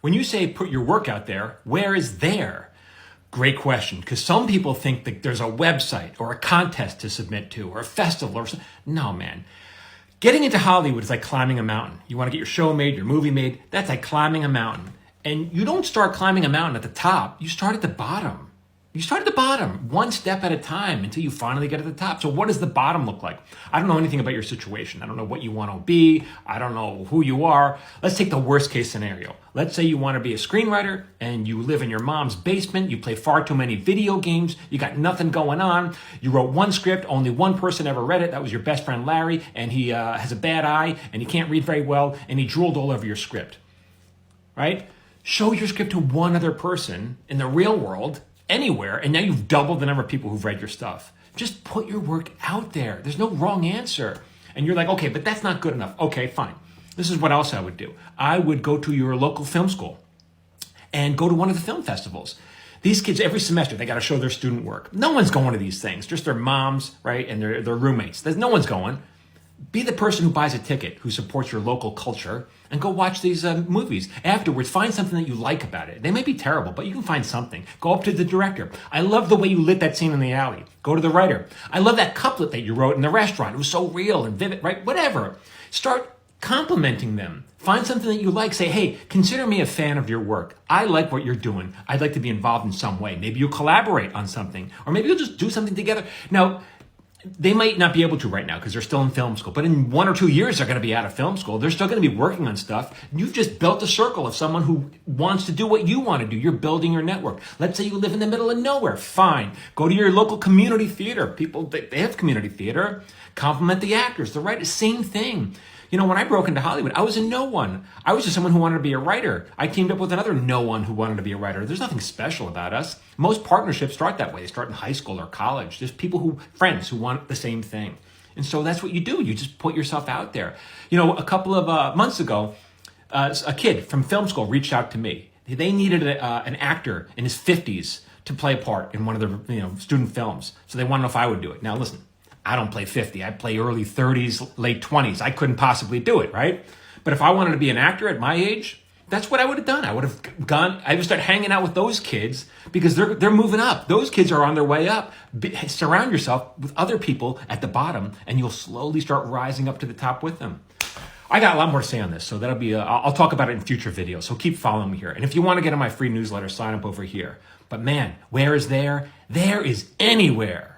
When you say put your work out there, where is there? Great question, because some people think that there's a website or a contest to submit to or a festival or something. No, man. Getting into Hollywood is like climbing a mountain. You want to get your show made, your movie made, that's like climbing a mountain. And you don't start climbing a mountain at the top, you start at the bottom. You start at the bottom, one step at a time until you finally get to the top. So what does the bottom look like? I don't know anything about your situation. I don't know what you want to be. I don't know who you are. Let's take the worst case scenario. Let's say you want to be a screenwriter and you live in your mom's basement. You play far too many video games. You got nothing going on. You wrote one script. Only one person ever read it. That was your best friend, Larry. And he has a bad eye and he can't read very well. And he drooled all over your script, right? Show your script to one other person in the real world, anywhere, and now you've doubled the number of people who've read your stuff. Just put your work out there. There's no wrong answer. And you're like, okay, but that's not good enough. Okay, fine. This is what else I would do. I would go to your local film school and go to one of the film festivals. These kids, every semester, they got to show their student work. No one's going to these things, just their moms, right, and their roommates. No one's going. Be the person who buys a ticket, who supports your local culture, and go watch these movies. Afterwards, find something that you like about it. They may be terrible, but you can find something. Go up to the director. I love the way you lit that scene in the alley. Go to the writer. I love that couplet that you wrote in the restaurant. It was so real and vivid, right? Whatever. Start complimenting them. Find something that you like. Say, hey, consider me a fan of your work. I like what you're doing. I'd like to be involved in some way. Maybe you'll collaborate on something, or maybe you'll just do something together. Now, they might not be able to right now because they're still in film school, but in 1 or 2 years, they're going to be out of film school. They're still going to be working on stuff. You've just built a circle of someone who wants to do what you want to do. You're building your network. Let's say you live in the middle of nowhere. Fine. Go to your local community theater. People, they have community theater. Compliment the actors, the writers, same thing. You know, when I broke into Hollywood, I was a no one. I was just someone who wanted to be a writer. I teamed up with another no one who wanted to be a writer. There's nothing special about us. Most partnerships start that way. They start in high school or college. There's friends who want the same thing. And so that's what you do. You just put yourself out there. You know, a couple of months ago, a kid from film school reached out to me. They needed an actor in his 50s to play a part in one of their student films. So they wanted to know if I would do it. Now, listen. I don't play 50. I play early 30s, late 20s. I couldn't possibly do it, right? But if I wanted to be an actor at my age, that's what I would have done. I would have gone, I would start hanging out with those kids because they're moving up. Those kids are on their way up. Surround yourself with other people at the bottom and you'll slowly start rising up to the top with them. I got a lot more to say on this, so that'll be, I'll talk about it in future videos. So keep following me here. And if you want to get on my free newsletter, sign up over here. But man, where is there? There is anywhere.